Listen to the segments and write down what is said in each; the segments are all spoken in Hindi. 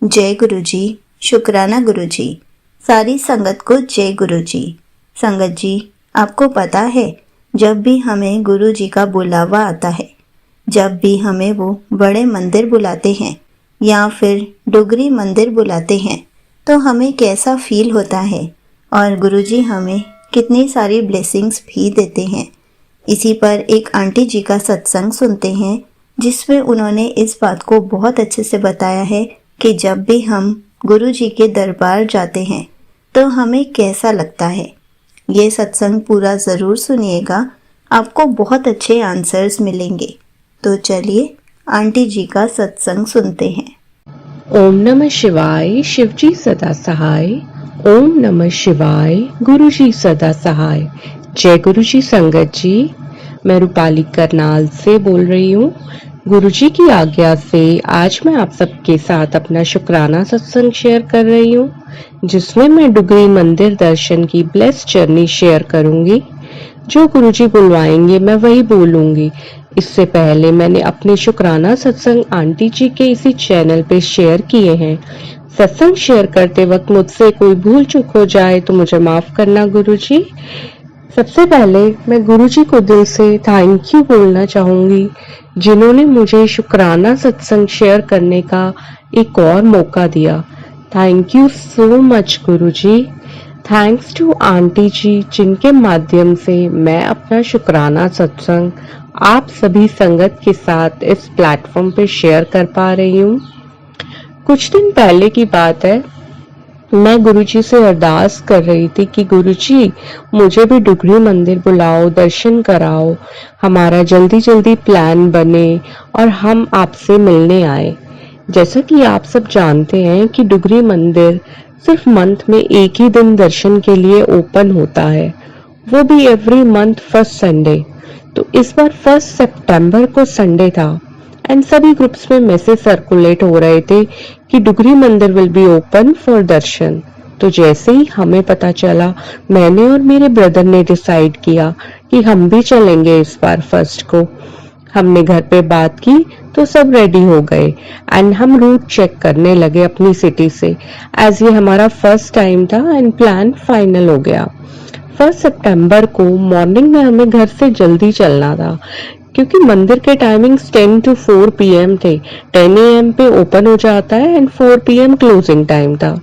जय गुरु जी। शुक्राना गुरु जी। सारी संगत को जय गुरु जी। संगत जी, आपको पता है, जब भी हमें गुरु जी का बुलावा आता है, जब भी हमें वो बड़े मंदिर बुलाते हैं या फिर डुगरी मंदिर बुलाते हैं, तो हमें कैसा फील होता है और गुरु जी हमें कितनी सारी ब्लेसिंग्स भी देते हैं। इसी पर एक आंटी जी का सत्संग सुनते हैं, जिसमें उन्होंने इस बात को बहुत अच्छे से बताया है कि जब भी हम गुरु जी के दरबार जाते हैं तो हमें कैसा लगता है। ये सत्संग पूरा ज़रूर सुनिएगा, आपको बहुत अच्छे आंसर्स मिलेंगे। तो चलिए आंटी जी का सत्संग सुनते हैं। ओम नमः शिवाय, शिवजी सदा सहाय। ओम नमः शिवाय, गुरु जी सदा सहाय। जय गुरु जी। संगत जी, मैं रूपाली करनाल से बोल रही हूँ। गुरु जी की आज्ञा से आज मैं आप सबके साथ अपना शुक्राना सत्संग शेयर कर रही हूँ, जिसमें मैं डुगरी मंदिर दर्शन की ब्लेस्ड जर्नी शेयर करूंगी। जो गुरु जी बुलवाएंगे मैं वही बोलूंगी। इससे पहले मैंने अपने शुक्राना सत्संग आंटी जी के इसी चैनल पे शेयर किए हैं। सत्संग शेयर करते वक्त मुझसे कोई भूल चूक हो जाए तो मुझे माफ करना गुरु जी। सबसे पहले मैं गुरु जी को दिल से थैंक यू बोलना चाहूंगी, जिन्होंने मुझे शुक्राना सत्संग शेयर करने का एक और मौका दिया। Thank you so much Guru ji. Thanks to aunty जी, जिनके माध्यम से मैं अपना शुक्राना सत्संग आप सभी संगत के साथ इस प्लेटफॉर्म पे शेयर कर पा रही हूँ। कुछ दिन पहले की बात है, मैं गुरुजी से अरदास कर रही थी कि गुरुजी मुझे भी डुगरी मंदिर बुलाओ, दर्शन कराओ, हमारा जल्दी जल्दी प्लान बने और हम आपसे मिलने आए। जैसा कि आप सब जानते हैं कि डुगरी मंदिर सिर्फ मंथ में एक ही दिन दर्शन के लिए ओपन होता है, वो भी एवरी मंथ फर्स्ट संडे। तो इस बार 1 सितंबर को संडे था एंड सभी ग्रुप्स में मैसेज सर्कुलेट हो रहे थे कि डुगरी मंदिर विल बी ओपन फॉर दर्शन। तो जैसे ही हमें पता चला, मैंने और मेरे ब्रदर ने डिसाइड किया कि हम भी चलेंगे इस बार फर्स्ट को। हमने घर पे बात की तो सब रेडी हो गए एंड हम रूट चेक करने लगे अपनी सिटी से, एज ये हमारा फर्स्ट टाइम था एंड प्लान फाइनल हो गया। 1 सितंबर को मॉर्निंग में हमें घर से जल्दी चलना था, क्योंकि मंदिर के टाइमिंग्स 10 to 4 PM थे। 10 AM पे ओपन हो जाता है एंड 4 PM क्लोजिंग टाइम था।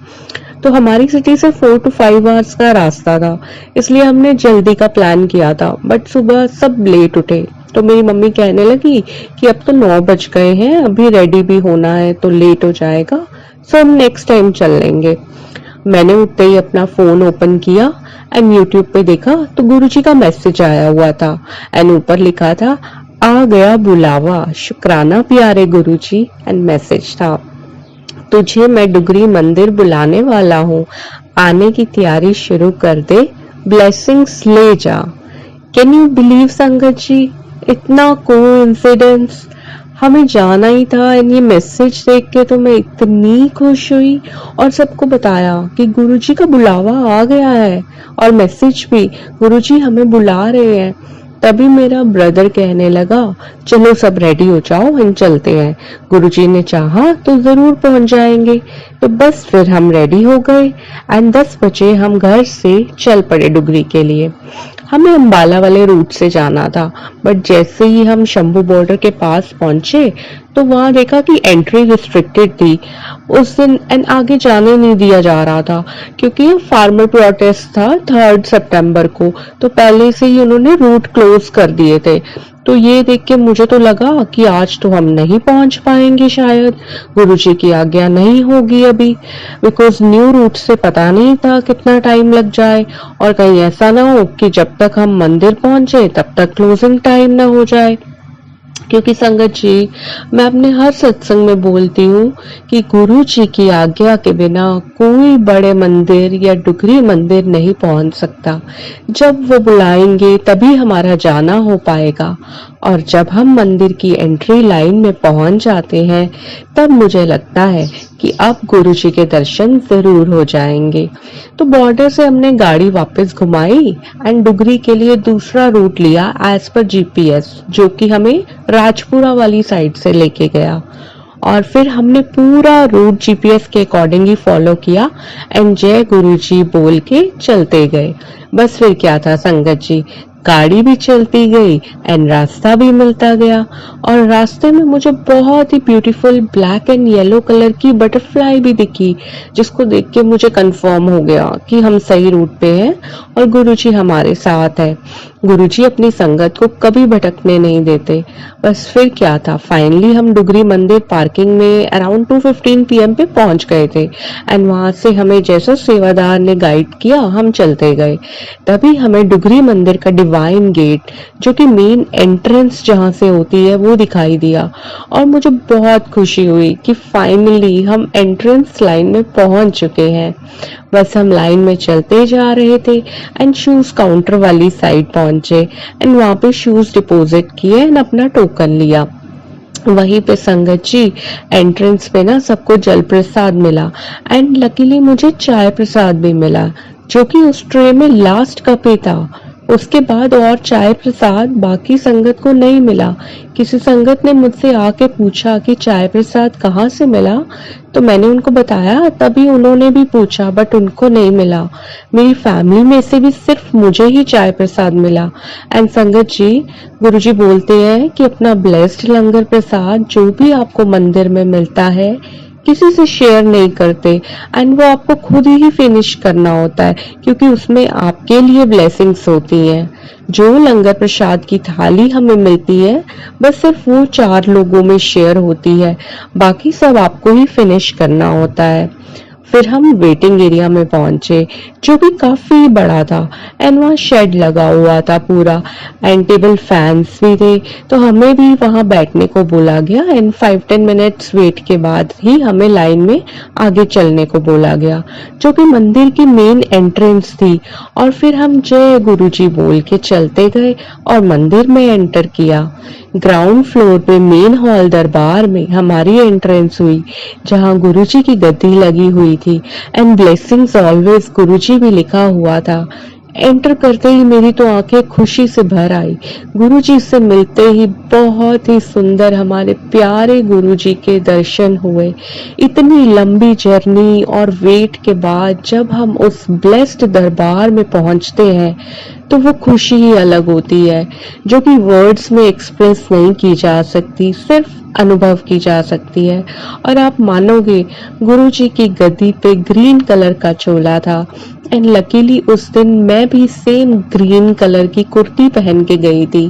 तो हमारी सिटी से 4 to 5 आवर्स का रास्ता था, इसलिए हमने जल्दी का प्लान किया था। बट सुबह सब लेट उठे, तो मेरी मम्मी कहने लगी कि अब तो 9 बज गए हैं, अभी रेडी भी होना है तो लेट हो जाएगा, सो हम नेक्स्ट टाइम चल लेंगे। मैंने उठते ही अपना फोन ओपन किया एंड यूट्यूब पे देखा तो गुरुजी का मैसेज आया हुआ था एंड ऊपर लिखा था, आ गया बुलावा, शुक्राना प्यारे गुरुजी, एंड मैसेज था, तुझे मैं डुगरी मंदिर बुलाने वाला हूँ, आने की तैयारी शुरू कर दे, ब्लेसिंग्स ले जा। कैन यू बिलीव संगत जी, इतना कोइंसिडेंस। हमें जाना ही था एंड ये मैसेज देख के तो मैं इतनी खुश हुई और सबको बताया कि गुरुजी का बुलावा आ गया है और मैसेज भी, गुरुजी हमें बुला रहे हैं। तभी मेरा ब्रदर कहने लगा, चलो सब रेडी हो जाओ एंड चलते हैं, गुरुजी ने चाहा तो जरूर पहुंच जाएंगे। तो बस फिर हम रेडी हो गए एंड 10 बजे हम घर से चल पड़े डुगरी के लिए। हमें अंबाला वाले रूट से जाना था, बट जैसे ही हम शंभू बॉर्डर के पास पहुंचे तो वहां देखा कि एंट्री रिस्ट्रिक्टेड थी उस दिन एंड आगे जाने नहीं दिया जा रहा था, क्योंकि ये फार्मर प्रोटेस्ट था 3 सितंबर को, तो पहले से ही उन्होंने रूट क्लोज कर दिए थे। तो ये देख के मुझे तो लगा कि आज तो हम नहीं पहुंच पाएंगे, शायद गुरुजी की आज्ञा नहीं होगी अभी, बिकॉज न्यू रूट से पता नहीं था कितना टाइम लग जाए और कहीं ऐसा ना हो कि जब तक हम मंदिर पहुंचे तब तक क्लोजिंग टाइम ना हो जाए। क्योंकि संगत जी, मैं अपने हर सत्संग में बोलती हूँ कि गुरु जी की आज्ञा के बिना कोई बड़े मंदिर या डुगरी मंदिर नहीं पहुंच सकता। जब वो बुलाएंगे तभी हमारा जाना हो पाएगा, और जब हम मंदिर की एंट्री लाइन में पहुंच जाते हैं तब मुझे लगता है कि अब गुरु जी के दर्शन जरूर हो जाएंगे। तो बॉर्डर से हमने गाड़ी वापस घुमाई एंड डुगरी के लिए दूसरा रूट लिया एज पर GPS, जो कि हमें राजपुरा वाली साइड से लेके गया। और फिर हमने पूरा रूट जीपीएस के अकॉर्डिंग ही फॉलो किया एंड जय गुरुजी बोल के चलते गए। बस फिर क्या था संगत जी, गाड़ी भी चलती गई एंड रास्ता भी मिलता गया और रास्ते में मुझे बहुत ही beautiful black and yellow colour की बटरफ्लाई भी दिखी, जिसको देख के मुझे कंफर्म हो गया कि हम सही रूट पे हैं और गुरुजी हमारे साथ है। गुरुजी अपनी संगत को कभी भटकने नहीं देते। बस फिर क्या था, फाइनली हम डुगरी मंदिर पार्किंग में अराउंड 2:15 PM पे पहुंच गए थे एंड वहां से हमें जैसा सेवादार ने गाइड किया हम चलते गए। तभी हमें डुगरी मंदिर का डिवाइन गेट, जो कि मेन एंट्रेंस जहां से होती है, वो दिखाई दिया और मुझे बहुत खुशी हुई कि फाइनली हम एंट्रेंस लाइन में पहुंच चुके हैं। बस हम लाइन में चलते जा रहे थे एंड शूज काउंटर वाली साइड पहुंचे एंड वहां पे शूज डिपॉजिट किए एंड अपना टोकन लिया। वहीं पे संगत जी एंट्रेंस पे ना सबको जल प्रसाद मिला एंड लकीली मुझे चाय प्रसाद भी मिला, जो कि उस ट्रे में लास्ट कप ही था। उसके बाद और चाय प्रसाद बाकी संगत को नहीं मिला। किसी संगत ने मुझसे आके पूछा कि चाय प्रसाद कहाँ से मिला, तो मैंने उनको बताया, तभी उन्होंने भी पूछा बट उनको नहीं मिला। मेरी फैमिली में से भी सिर्फ मुझे ही चाय प्रसाद मिला। एंड संगत जी, गुरुजी बोलते हैं कि अपना ब्लेस्ड लंगर प्रसाद जो भी आपको मंदिर में मिलता है किसी से शेयर नहीं करते एंड वो आपको खुद ही फिनिश करना होता है, क्योंकि उसमें आपके लिए ब्लेसिंग्स होती हैं। जो लंगर प्रसाद की थाली हमें मिलती है बस सिर्फ वो 4 लोगों में शेयर होती है, बाकी सब आपको ही फिनिश करना होता है। फिर हम वेटिंग एरिया में पहुंचे, जो भी काफी बड़ा था एंड वहाँ शेड लगा हुआ था पूरा एंड टेबल फैंस भी थे, तो हमें भी वहाँ बैठने को बोला गया एंड 5-10 मिनट्स वेट के बाद ही हमें लाइन में आगे चलने को बोला गया, जो कि मंदिर की मेन एंट्रेंस थी। और फिर हम जय गुरुजी बोल के चलते गए और मंदिर में एंटर किया। ग्राउंड फ्लोर पे मेन हॉल दरबार में हमारी एंट्रेंस हुई, जहां गुरुजी की गद्दी लगी हुई थी एंड ब्लेसिंग्स ऑलवेज गुरुजी भी लिखा हुआ था। एंटर करते ही मेरी तो आंखें खुशी से भर आई। गुरुजी से मिलते ही बहुत ही सुंदर हमारे प्यारे गुरुजी के दर्शन हुए। इतनी लंबी जर्नी और वेट के बाद जब हम उस ब्लेस्ड दरबार में पहुंचते हैं तो वो खुशी ही अलग होती है, जो कि वर्ड्स में एक्सप्रेस नहीं की जा सकती, सिर्फ अनुभव की जा सकती है। और आप मानोगे, गुरुजी की गद्दी पे ग्रीन कलर का चोला था एंड लकीली उस दिन मैं भी सेम ग्रीन कलर की कुर्ती पहन के गई थी।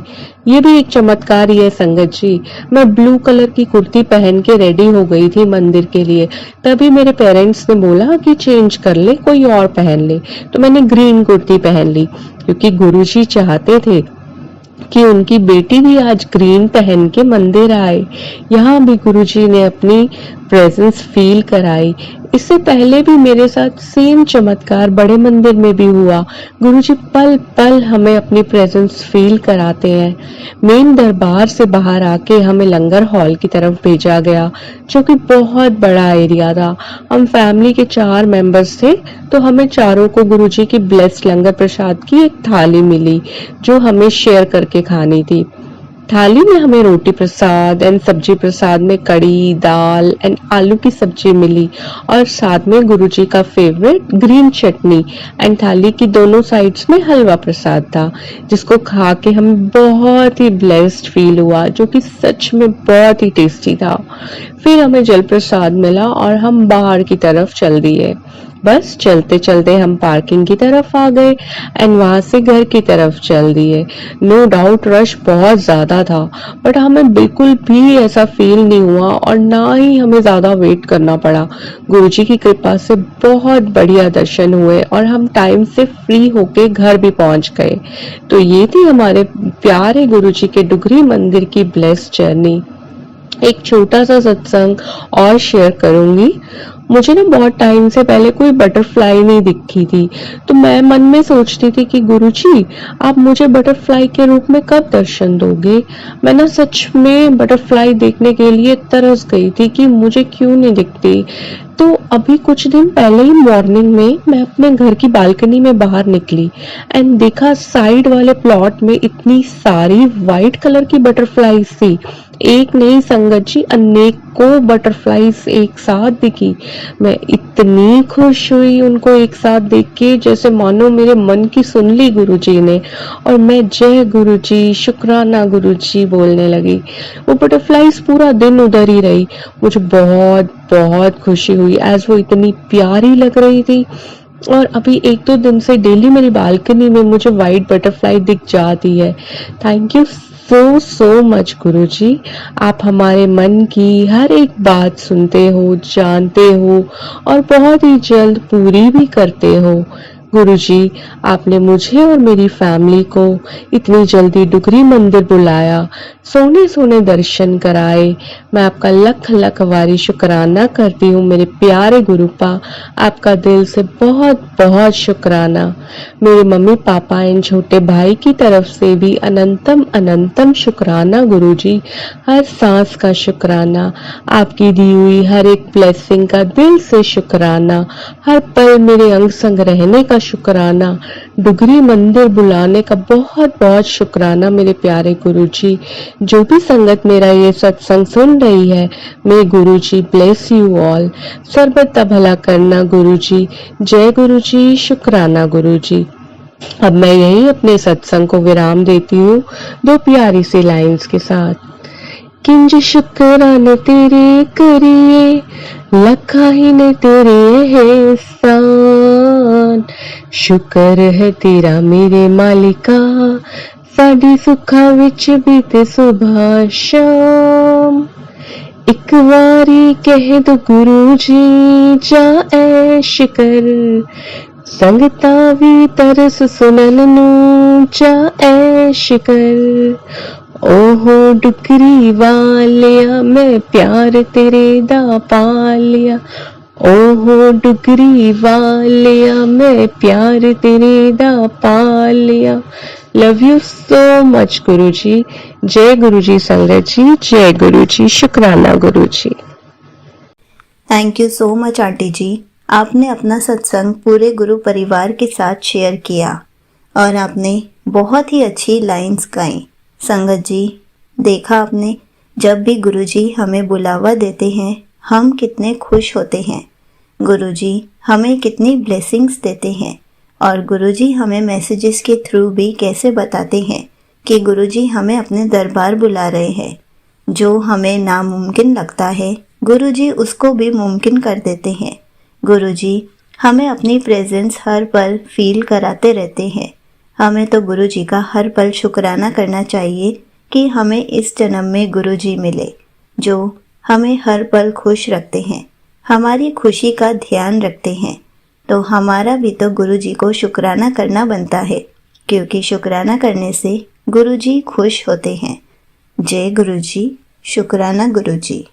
ये भी एक चमत्कार ही है संगत जी। मैं ब्लू कलर की कुर्ती पहन के रेडी हो गई थी मंदिर के लिए, तभी मेरे पेरेंट्स ने बोला कि चेंज कर ले, कोई और पहन ले, तो मैंने ग्रीन कुर्ती पहन ली, क्योंकि गुरुजी चाहते थे कि उनकी बेटी भी आज ग्रीन पहन के मंदिर आए। यहाँ भी गुरुजी ने अपनी प्रेजेंस फील कराई। इससे पहले भी मेरे साथ सेम चमत्कार बड़े मंदिर में भी हुआ। गुरुजी पल पल हमें अपनी प्रेजेंस फील कराते हैं। मेन दरबार से बाहर आके हमें लंगर हॉल की तरफ भेजा गया, जो कि बहुत बड़ा एरिया था। हम फैमिली के 4 मेंबर्स थे, तो हमें चारों को गुरुजी की ब्लेस्ड लंगर प्रसाद की एक थाली मिली, जो हमें शेयर करके खानी थी। थाली में हमें रोटी प्रसाद एंड सब्जी प्रसाद में कड़ी, दाल एंड आलू की सब्जी मिली और साथ में गुरुजी का फेवरेट ग्रीन चटनी एंड थाली की दोनों साइड्स में हलवा प्रसाद था, जिसको खा के हमें बहुत ही ब्लेस्ड फील हुआ, जो कि सच में बहुत ही टेस्टी था। फिर हमें जल प्रसाद मिला और हम बाहर की तरफ चल दिए। बस चलते चलते हम पार्किंग की तरफ आ गए एंड वहां से घर की तरफ चल दिए। नो डाउट रश बहुत ज्यादा था, बट हमें बिल्कुल भी ऐसा फील नहीं हुआ और ना ही हमें ज्यादा वेट करना पड़ा। गुरुजी की कृपा से बहुत बढ़िया दर्शन हुए और हम टाइम से फ्री होके घर भी पहुंच गए। तो ये थी हमारे प्यारे गुरुजी के डुगरी मंदिर की ब्लेस्ड जर्नी। एक छोटा सा सत्संग और शेयर करूंगी। मुझे ना बहुत टाइम से पहले कोई बटरफ्लाई नहीं दिखी थी, तो मैं मन में सोचती थी कि गुरुजी आप मुझे बटरफ्लाई के रूप में कब दर्शन दोगे। मैं ना सच में बटरफ्लाई देखने के लिए तरस गई थी कि मुझे क्यों नहीं दिखती। तो अभी कुछ दिन पहले ही मॉर्निंग में मैं अपने घर की बालकनी में बाहर निकली एंड देखा साइड वाले प्लॉट में इतनी सारी वाइट कलर की बटरफ्लाईज थी। एक नहीं संगत जी, अनेक सबको बटरफ्लाईज एक साथ दिखी। मैं इतनी खुश हुई उनको एक साथ देख के, जैसे मानो मेरे मन की सुन ली गुरुजी ने, और मैं जय गुरुजी, शुक्राना गुरुजी बोलने लगी। वो बटरफ्लाईज पूरा दिन उधर ही रही। मुझे बहुत बहुत खुशी हुई एज वो इतनी प्यारी लग रही थी। और अभी 1-2 दिन से डेली मेरी बालकनी में मुझे वाइट बटरफ्लाई दिख जाती है। थैंक यू सो मच गुरुजी। आप हमारे मन की हर एक बात सुनते हो, जानते हो और बहुत ही जल्द पूरी भी करते हो। गुरुजी, आपने मुझे और मेरी फैमिली को इतनी जल्दी डुगरी मंदिर बुलाया, सोने सोने दर्शन कराए। मैं आपका लख लख वारी शुक्राना करती हूँ मेरे प्यारे गुरुपा। आपका दिल से बहुत बहुत शुक्राना। मेरे मम्मी पापा एंड छोटे भाई की तरफ से भी अनंतम अनंतम शुक्राना गुरुजी। हर सांस का शुक्राना, आपकी दी हुई हर एक ब्लेसिंग का दिल से शुक्राना, हर पल मेरे अंग संग रहने का शुक्राना, डुगरी मंदिर बुलाने का बहुत बहुत शुक्राना मेरे प्यारे गुरुजी। जो भी संगत मेरा ये सत्संग सुन रही है, मे गुरुजी ब्लेस यू ऑल। सर्वदा भला करना गुरुजी। जय गुरुजी, शुक्राना गुरुजी। अब मैं यही अपने सत्संग को विराम देती हूँ 2 प्यारी सी लाइंस के साथ। किंज शुक्राने तेरे करिए, लखा ही ने तेरे एहसान। शुक्र है तेरा मेरे मालिका, साडी सुखा विच बीते सुबह शाम। एक वारी कह दो गुरु जी जा ऐश कर, संगता भी तरस सुनन नू जा ऐश कर। ओहो डुगरी वालिया, मैं प्यार तेरे दा पा लिया। ओहो डुगरी वालिया, मैं प्यार तेरे दा पा लिया। Love you so much Guruji. जय गुरुजी संगत जी, जय गुरुजी, शुक्राना Guruji. Thank you so much aunty जी। आपने अपना सत्संग पूरे गुरु परिवार के साथ शेयर किया और आपने बहुत ही अच्छी लाइंस गाई। संगत जी, देखा आपने, जब भी गुरुजी हमें बुलावा देते हैं हम कितने खुश होते हैं। गुरुजी हमें कितनी ब्लेसिंग्स देते हैं और गुरुजी हमें मैसेजेस के थ्रू भी कैसे बताते हैं कि गुरुजी हमें अपने दरबार बुला रहे हैं। जो हमें नामुमकिन लगता है गुरुजी उसको भी मुमकिन कर देते हैं। गुरुजी हमें अपनी प्रेजेंस हर पल फील कराते रहते हैं। हमें तो गुरुजी का हर पल शुक्राना करना चाहिए कि हमें इस जन्म में गुरुजी मिले, जो हमें हर पल खुश रखते हैं, हमारी खुशी का ध्यान रखते हैं। तो हमारा भी तो गुरुजी को शुक्राना करना बनता है, क्योंकि शुक्राना करने से गुरुजी खुश होते हैं। जय गुरुजी, शुक्राना गुरुजी।